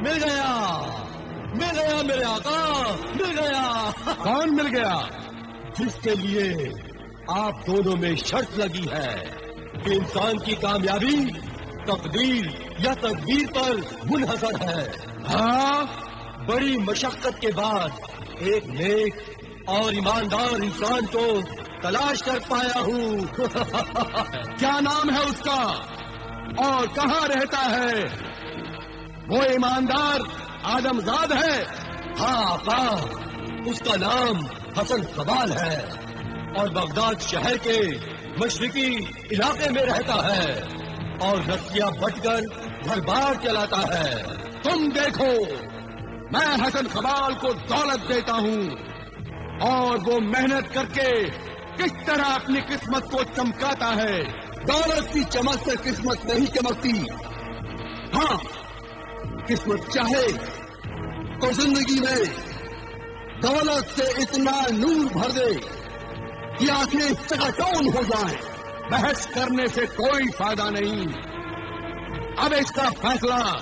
مل گیا میرے آقا، مل گیا۔ کون مل گیا؟ جس کے لیے آپ دونوں میں شرط لگی ہے کہ انسان کی کامیابی تقدیر یا تدبیر پر منحصر ہے۔ ہاں، بڑی مشقت کے بعد ایک نیک اور ایماندار انسان کو تلاش کر پایا ہوں۔ کیا نام ہے اس کا اور کہاں رہتا ہے؟ وہ ایماندار آدمزاد ہے؟ ہاں آقا، اس کا نام حسن خبال ہے اور بغداد شہر کے مشرقی علاقے میں رہتا ہے اور رسیاں بٹ کر گھر بار چلاتا ہے۔ تم دیکھو، میں حسن خبال کو دولت دیتا ہوں اور وہ محنت کر کے کس طرح اپنی قسمت کو چمکاتا ہے۔ دولت کی چمک سے قسمت نہیں چمکتی، ہاں قسمت چاہے تو زندگی میں دولت سے اتنا نور بھر دے کہ آنکھیں چکاچوند ہو جائیں۔ بحث کرنے سے کوئی فائدہ نہیں، اب اس کا فیصلہ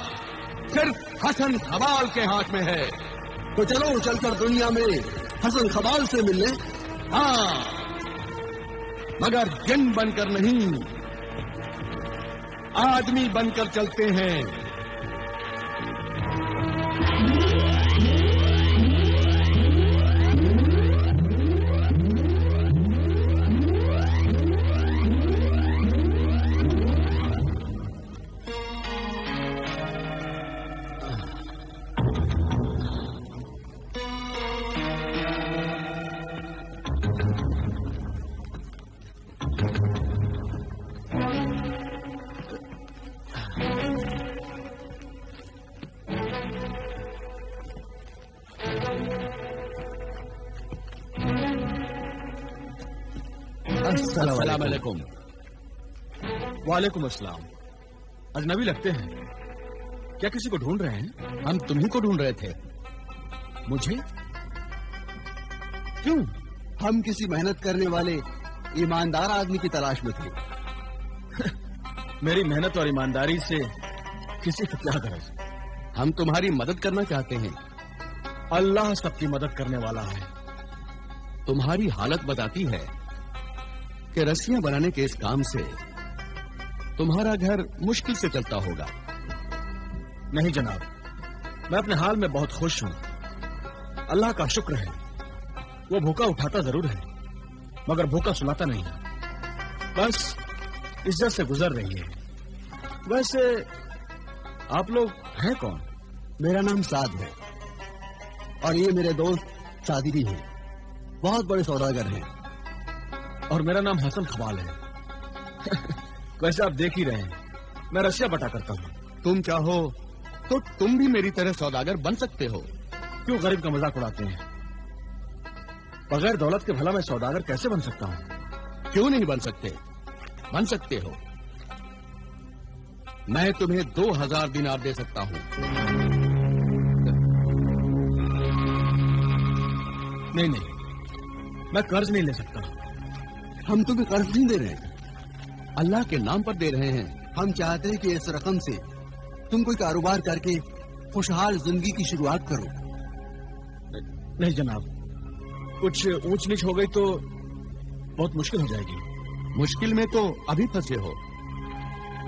صرف حسن خبال کے ہاتھ میں ہے۔ تو چلو چل کر دنیا میں حسن خبال سے مل لیں۔ ہاں، مگر جن بن کر نہیں، آدمی بن کر چلتے ہیں۔ السلام علیکم۔ وعلیکم السلام۔ اجنبی لگتے ہیں، کیا کسی کو ڈھونڈ رہے ہیں؟ ہم تمہیں کو ڈھونڈ رہے تھے۔ مجھے؟ کیوں؟ ہم کسی محنت کرنے والے ایماندار آدمی کی تلاش میں تھے۔ میری محنت اور ایمانداری سے کسی کو کیا غرض؟ ہم تمہاری مدد کرنا چاہتے ہیں۔ اللہ سب کی مدد کرنے والا ہے۔ تمہاری حالت بتاتی ہے کہ رسیاں بنانے کے اس کام سے تمہارا گھر مشکل سے چلتا ہوگا۔ نہیں جناب، میں اپنے حال میں بہت خوش ہوں، اللہ کا شکر ہے۔ وہ بھوکا اٹھاتا ضرور ہے مگر بھوکا سلاتا نہیں ہے، بس عزت سے گزر رہی ہے۔ ویسے آپ لوگ ہیں کون؟ میرا نام سعد ہے اور یہ میرے دوست صادری ہیں، بہت بڑے سوداگر ہیں۔ اور میرا نام حسن خبال ہے۔ ویسے آپ دیکھ ہی رہے ہیں میں رسیاں بٹا کرتا ہوں۔ تم چاہو تو تم بھی میری طرح سوداگر بن سکتے ہو۔ کیوں غریب کا مذاق اڑاتے ہیں؟ بغیر دولت کے بھلا میں سوداگر کیسے بن سکتا ہوں؟ کیوں نہیں بن سکتے؟ بن سکتے ہو۔ میں تمہیں 2000 دینار دے سکتا ہوں۔ نہیں، میں قرض نہیں لے سکتا۔ ہم تمہیں قرض نہیں دے رہے ہیں، اللہ کے نام پر دے رہے ہیں۔ ہم چاہتے ہیں کہ اس رقم سے تم کوئی کاروبار کر کے خوشحال زندگی کی شروعات کرو۔ نہیں جناب، کچھ اونچ نیچ ہو گئی تو بہت مشکل ہو جائے گی۔ مشکل میں تو ابھی پھنسے ہو۔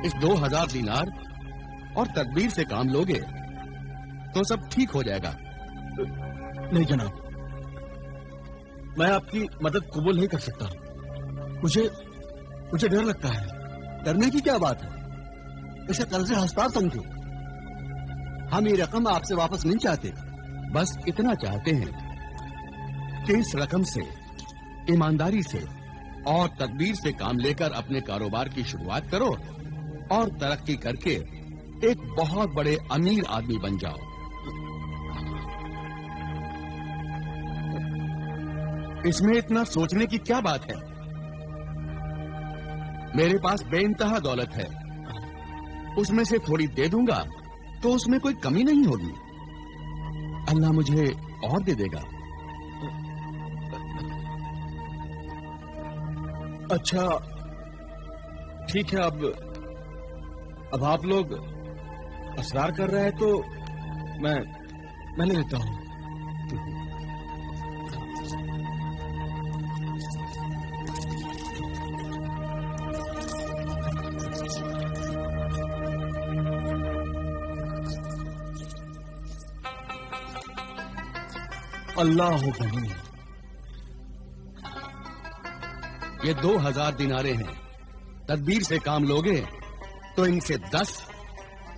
اس 2000 دینار اور تدبیر سے کام لوگے تو سب ٹھیک ہو جائے گا۔ نہیں جناب، میں آپ کی مدد قبول نہیں کر سکتا۔ مجھے ڈر لگتا ہے۔ ڈرنے کی کیا بات ہے؟ اسے قرض ہسپتال سمجھو۔ ہم یہ رقم آپ سے واپس نہیں چاہتے، بس اتنا چاہتے ہیں کہ اس رقم سے ایمانداری سے اور تدبیر سے کام لے کر اپنے کاروبار کی شروعات کرو اور ترقی کر کے ایک بہت بڑے امیر آدمی بن جاؤ۔ اس میں اتنا سوچنے کی کیا بات ہے؟ میرے پاس بے انتہا دولت ہے، اس میں سے تھوڑی دے دوں گا تو اس میں کوئی کمی نہیں ہوگی۔ اللہ مجھے اور دے دے گا۔ اچھا ٹھیک ہے، اب آپ لوگ اسرار کر رہے ہیں تو मैं ले लेता हूँ। अल्लाह हो गनी। ये 2000 दिनारे हैं। तदबीर से काम लोगे तो इनसे 10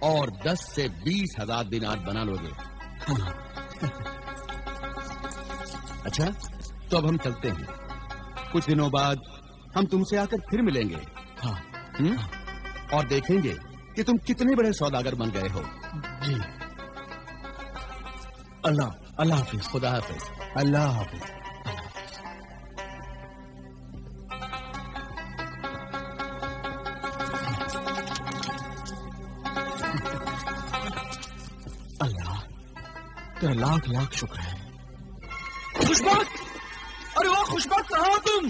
और 10 से 20,000 दिनार बना लोगे। अच्छा, तो अब हम चलते हैं। कुछ दिनों बाद हम तुमसे आकर फिर मिलेंगे। हाँ। और देखेंगे कि तुम कितने बड़े सौदागर बन गए हो। जी। अल्लाह हाफिज। खुदा हाफिज। अल्लाह हाफिज। अल्लाह तेरा लाख लाख शुक्र है। खुशबख्त! अरे वाह खुशबख्त, कहाँ हो तुम?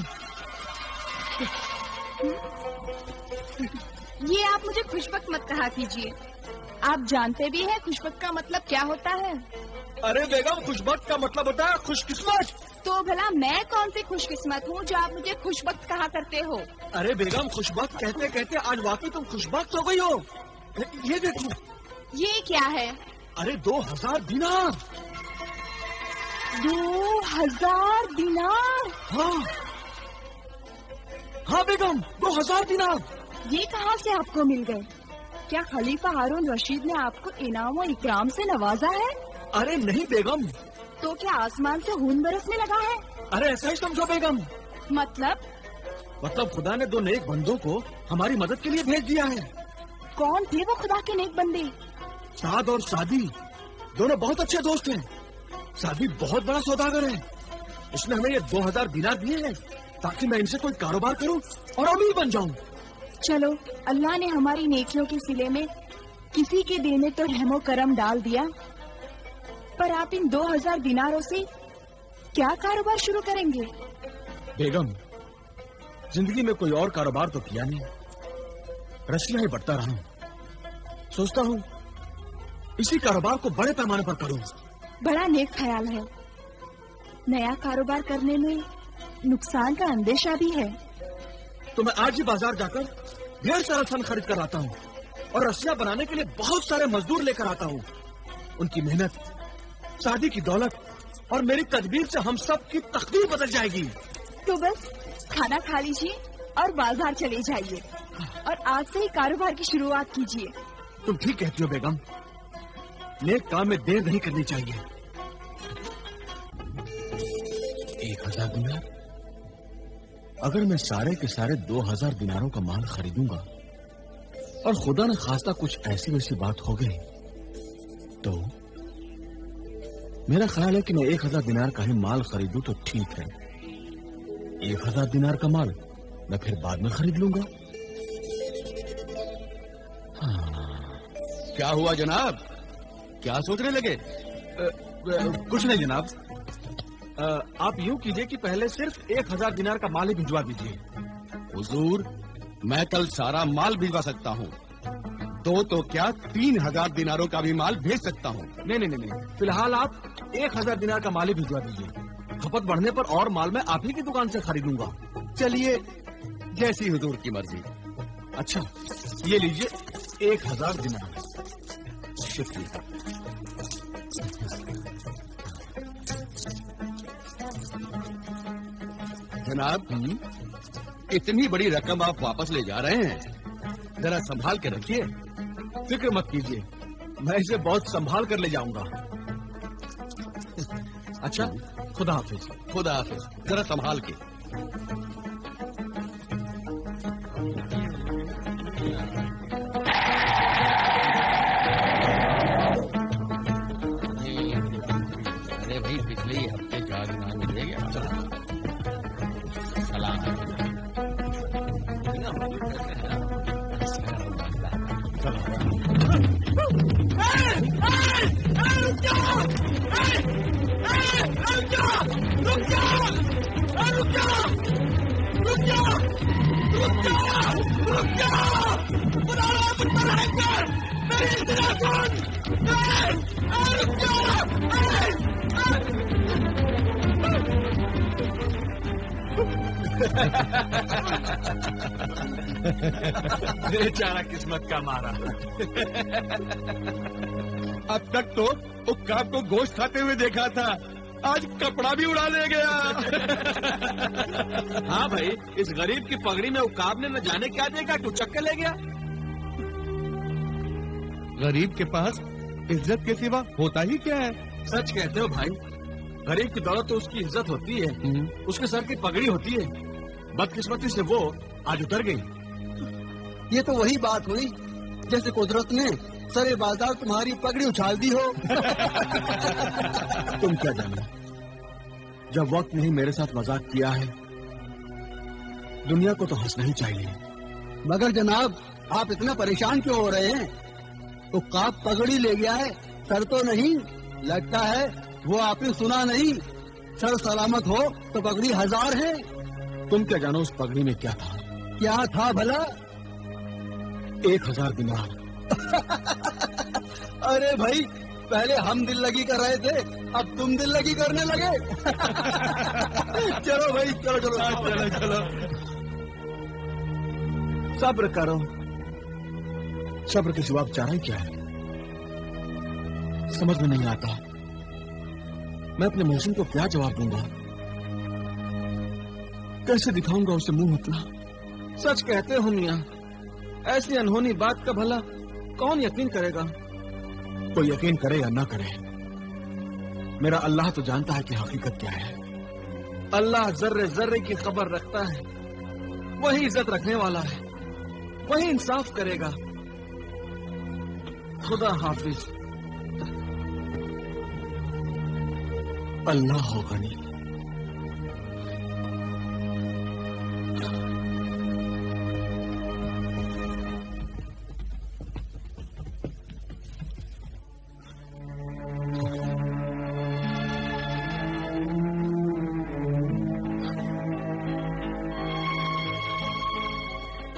ये आप मुझे खुशबख्त मत कहा कीजिए। आप जानते भी हैं खुशबख्त का मतलब क्या होता है? अरे बेगम, खुशबख्त का मतलब होता है खुशकिस्मत। तो भला मैं कौन सी खुशकिस्मत हूँ जो आप मुझे खुशबख्त कहा करते हो? अरे बेगम, खुशबख्त कहते कहते आज वाकई तुम खुशबख्त हो गई हो। ये देखो। ये क्या है? अरे 2000 दिनार। 2000 दिनार? हाँ बेगम, 2000 दिनार। ये कहाँ से आपको मिल गए? क्या खलीफा हारून रशीद ने आपको इनाम और इकराम से नवाजा है? अरे नहीं बेगम। तो क्या आसमान से खून बरसने लगा है? अरे ऐसा ही समझो बेगम। मतलब खुदा ने 2 नेक बंदों को हमारी मदद के लिए भेज दिया है। कौन थे वो खुदा के नेक बंदे? साद और सादी दोनों बहुत अच्छे दोस्त हैं। सादी बहुत बड़ा सौदागर है। उसने हमें ये 2000 दिनार दिए हैं ताकि मैं इनसे कोई कारोबार करूं और अमीर बन जाऊं। चलो, अल्लाह ने हमारी नेकियों के सिले में किसी के दिल में तो रहमो करम डाल दिया, पर आप इन 2000 दिनारों से क्या कारोबार शुरू करेंगे? बेगम, जिंदगी में कोई और कारोबार तो किया नहीं, रस्सियां ही बढ़ता रहा हूं। सोचता हूं इसी कारोबार को बड़े पैमाने पर करूं। बड़ा नेक ख्याल है। नया कारोबार करने में नुकसान का अंदेशा भी है। तो मैं आज ही बाजार जाकर ढेर सारा सन खरीद कर आता हूँ और रस्सियां बनाने के लिए बहुत सारे मजदूर लेकर आता हूँ। उनकी मेहनत, शादी की दौलत और मेरी तदबीर से हम सब की तकदीर बदल जाएगी। तो बस खाना खा लीजिए और बाजार चले जाइए और आज से ही कारोबार की शुरुआत कीजिए। तुम ठीक कहती हो बेगम, नेक काम में देर नहीं करनी चाहिए। 1000 दिनार? अगर मैं सारे के सारे 2000 दिनारों का माल खरीदूंगा और खुदा न खास्ता कुछ ऐसी वैसी बात हो गई तो मेरा ख्याल है कि मैं 1000 दिनार का ही माल खरीदूं तो ठीक है। 1000 दिनार का माल मैं फिर बाद में खरीद लूंगा। हाँ। क्या हुआ जनाब? क्या सोचने लगे? कुछ नहीं जनाब। आप यूं कीजिए कि पहले सिर्फ 1000 दिनार का माल ही भिजवा दीजिए। हुजूर, मैं कल सारा माल भिजवा सकता हूँ। 2 तो क्या 3000 दिनारों का भी माल भेज सकता हूँ। नहीं, फिलहाल आप 1000 दिनार का माल ही भिजवा दीजिए। खपत बढ़ने पर और माल मैं आप ही की दुकान से खरीदूंगा। चलिए, जैसी हुजूर की मर्जी। अच्छा, ये लीजिए 1000 दिनार। शुक्रिया। जनाब, इतनी बड़ी रकम आप वापस ले जा रहे हैं, जरा संभाल के रखिए। फिक्र मत कीजिए, मैं इसे बहुत संभाल कर ले जाऊंगा। अच्छा, खुदा हाफिज। खुदा हाफिज। जरा संभाल के। अरे भाई, पिछले हफ्ते 4 दिनार मिल गया। बेचारा किस्मत का मारा। अब तक तो उक्काब को गोश्त खाते हुए देखा था, आज कपड़ा भी उड़ा ले गया। हाँ भाई, इस गरीब की पगड़ी में उक्काब ने न जाने क्या देखा कि उचक के ले गया। गरीब के पास इज्जत के सिवा होता ही क्या है? सच कहते हो भाई, गरीब की दौलत तो उसकी इज्जत होती है, उसके सर की पगड़ी होती है। बदकिस्मती से वो आज उतर गई। ये तो वही बात हुई जैसे कुदरत ने सरे बाजार तुम्हारी पगड़ी उछाल दी हो। तुम क्या जानो, जब वक्त ने ही मेरे साथ मजाक किया है, दुनिया को तो हंसना ही चाहिए। मगर जनाब, आप इतना परेशान क्यों हो रहे हैं? उक्काब पगड़ी ले गया है, सर तो नहीं। लगता है वो आपने सुना नहीं, सर सलामत हो तो पगड़ी 1000 है। तुम क्या जानो उस पगड़ी में क्या था? क्या था भला? 1000 दिनार। अरे भाई, पहले हम दिल लगी कर रहे थे, अब तुम दिल लगी करने लगे। चलो भाई, चलो चलो चलो चलो। सब्र करो, सब्र के सिवा चारा ही क्या है? समझ में नहीं आता मैं अपने मोहसिन को क्या जवाब दूंगा, कैसे दिखाऊंगा उसे मुंह मतला। सच कहते हो मियां, ऐसी अनहोनी बात का भला कौन यकीन करेगा? कोई यकीन करे या ना करे, मेरा अल्लाह तो जानता है कि हकीकत क्या है। अल्लाह जर्रे जर्रे की खबर रखता है, वही इज्जत रखने वाला है, वही इंसाफ करेगा। खुदा हाफिज। अल्लाह हो गनी।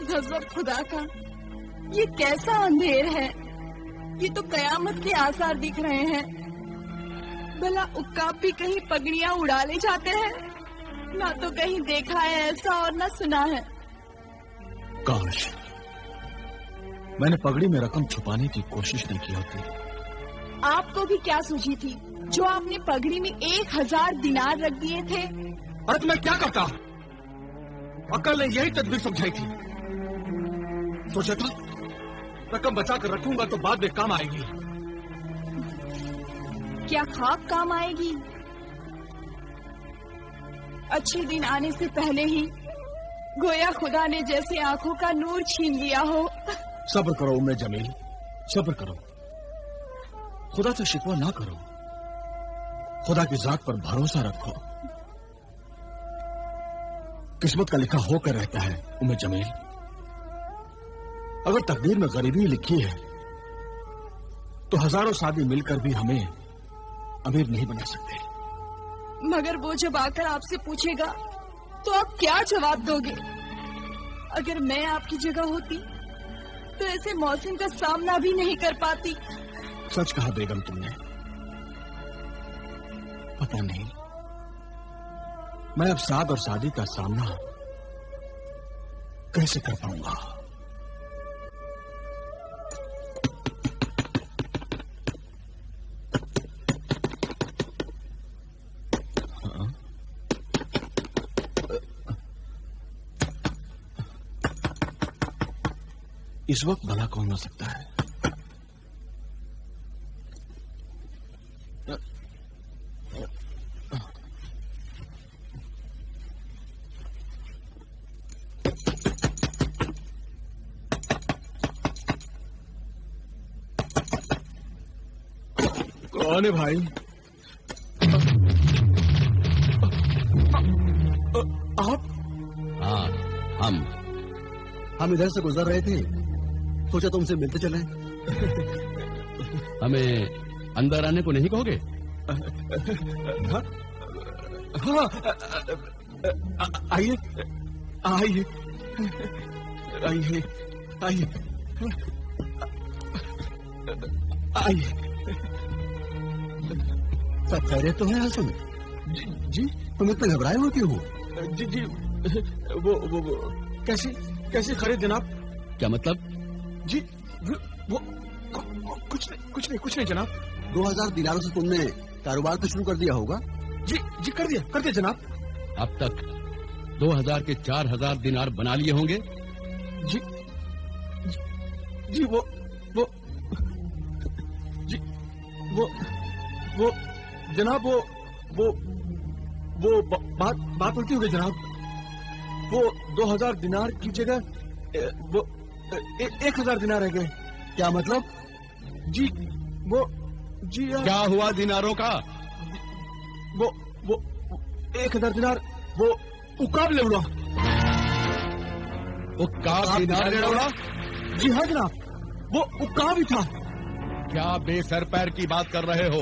गज़ब खुदा का, ये कैसा अंधेर है? ये तो कयामत के आसार दिख रहे हैं। भला उक्काब भी कहीं पगड़ियां उड़ा ले जाते हैं? ना तो कहीं देखा है ऐसा और ना सुना है। काश मैंने पगड़ी में रकम छुपाने की कोशिश नहीं की होती। आपको भी क्या सूझी थी जो आपने पगड़ी में 1000 दिनार रख दिए थे? अरे तुम्हें क्या करता? अकल ने यही तदबीर समझाई थी। सोचा था रकम बचा कर रखूंगा तो बाद में काम आएगी। क्या खाक काम आएगी? अच्छे दिन आने से पहले ही गोया खुदा ने जैसे आंखों का नूर छीन लिया हो। सब्र करो उम्मे जमील, सब्र करो। खुदा से शिकवा ना करो, खुदा की जात पर भरोसा रखो। किस्मत का लिखा होकर रहता है उम्मे जमील। अगर तकदीर में गरीबी लिखी है तो हजारों सादी मिलकर भी हमें अमीर नहीं बना सकते। मगर वो जब आकर आपसे पूछेगा तो आप क्या जवाब दोगे? अगर मैं आपकी जगह होती तो ऐसे मौसम का सामना भी नहीं कर पाती। सच कहा बेगम तुमने। पता नहीं मैं अब साद और सादी का सामना कैसे कर पाऊंगा। इस वक्त भला कौन हो सकता है? कौन है भाई? आप? हाँ, हम इधर से गुजर रहे थे, सोचा तुमसे मिलते चले। हमें अंदर आने को नहीं कहोगे? हाँ, हाँ, आइए आइए आइए आइए आइए। सब खैरियत तो है हसन? जी तुम इतने घबराए हो क्यों? जी जी وہ کیسی خرید جناب؟ کیا مطلب؟ جی وہ کچھ نہیں جناب. 2000 دیناروں سے تم نے کاروبار تو شروع کر دیا ہوگا؟ جی کر دیا جناب. اب تک 2000 کے 4000 دینار بنا لیے ہوں گے؟ جی وہ جناب وہ بات ہوتی ہوگی جناب. وہ 2000 دینار کی جگہ وہ 1000 دینار رہ گئے. کیا مطلب؟ جی کیا ہوا دیناروں کا؟ وہ 1000 دینار وہ اکاب لے اڑا. اکاب دینار لے اڑا؟ جی ہاں جناب, وہ اکاب ہی تھا. کیا بے سر پیر کی بات کر رہے ہو؟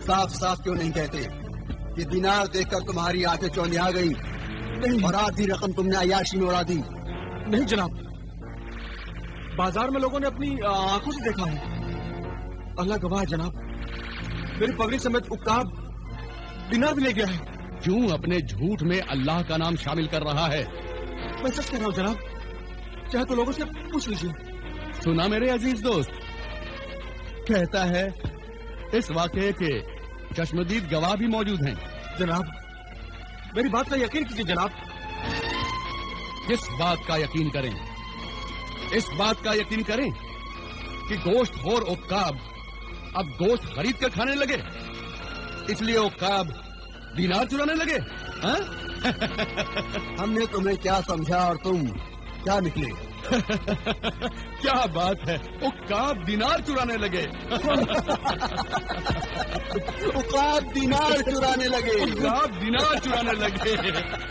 صاف کیوں نہیں کہتے؟ یہ دینار دیکھ کر تمہاری آنکھیں چوندھا گئی اور آدھی رقم تم نے عیاشی میں اڑا دی. نہیں جناب, بازار میں لوگوں نے اپنی آنکھوں سے دیکھا ہے. اللہ گواہ ہے جناب, میری پگڑی سمیت اکاب دینار بھی لے گیا ہے. کیوں اپنے جھوٹ میں اللہ کا نام شامل کر رہا ہے؟ میں سچ کہہ رہا ہوں جناب, چاہے تو لوگوں سے پوچھ لیجیے. سنا میرے عزیز دوست, کہتا ہے اس واقعے کے چشمدید گواہ بھی موجود ہیں. جناب میری بات کا یقین کیجیے جناب. کس بات کا یقین کریں؟ اس بات کا یقین کریں کہ گوشت خور عقاب اب گوشت خرید کر کھانے لگے, اس لیے عقاب دینار چرانے لگے. ہم نے تمہیں کیا سمجھا اور تم کیا نکلے؟ کیا بات ہے, عقاب دینار چرانے لگے. عقاب دینار چرانے لگے. عقاب دینار چرانے لگے,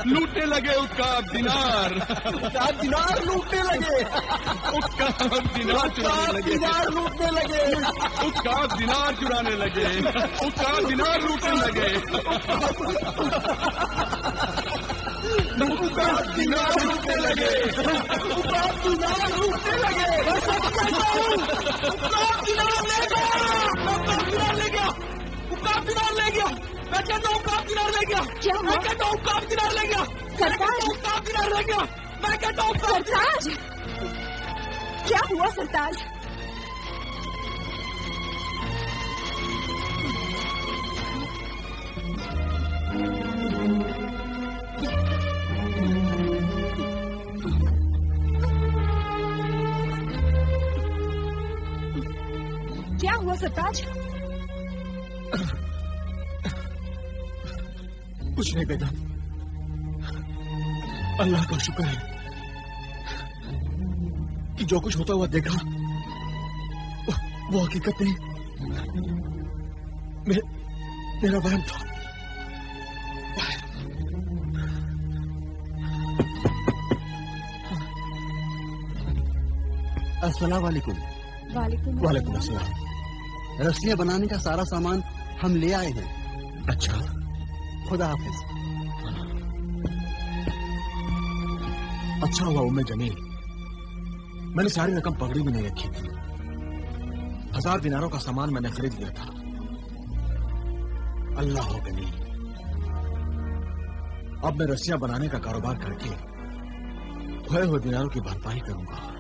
لوٹنے لگے. عقاب دینار لوٹنے لگے. عقاب دینار چرانے لگے. لوٹنے لگے. عقاب دینار چرانے لگے. عقاب دینار لوٹنے لگے. عقاب دینار لوٹنے لگے. عقاب دینار لوٹنے لگے. عقاب دینار لے گیا. عقاب دینار لے گیا. عقاب دینار لے گیا. میں کہتا ہوں عقاب دینار لے گیا. کیا میں کہتا ہوں عقاب دینار لے گیا. سرتاج, عقاب دینار لے گیا. میں کہتا ہوں سرتاج, کیا ہوا سرتاج؟ کیا ہوا سرتاج؟ کچھ نہیں بیٹا, اللہ کا شکر ہے کہ جو کچھ ہوتا ہوا دیکھا وہ حقیقت نہیں, میرا وہم تھا. السلام علیکم. وعلیکم السلام. رسیاں بنانے کا سارا سامان ہم لے آئے ہیں. اچھا, خدا حافظ. اچھا ہوا ام جمیل, میں نے ساری رقم پگڑی میں نہیں رکھی تھی. 1000 دیناروں کا سامان میں نے خرید لیا تھا. اللہ ہو غنی, اب میں رسیاں بنانے کا کاروبار کر کے کھوئے ہوئے دیناروں کی بھرپائی کروں گا.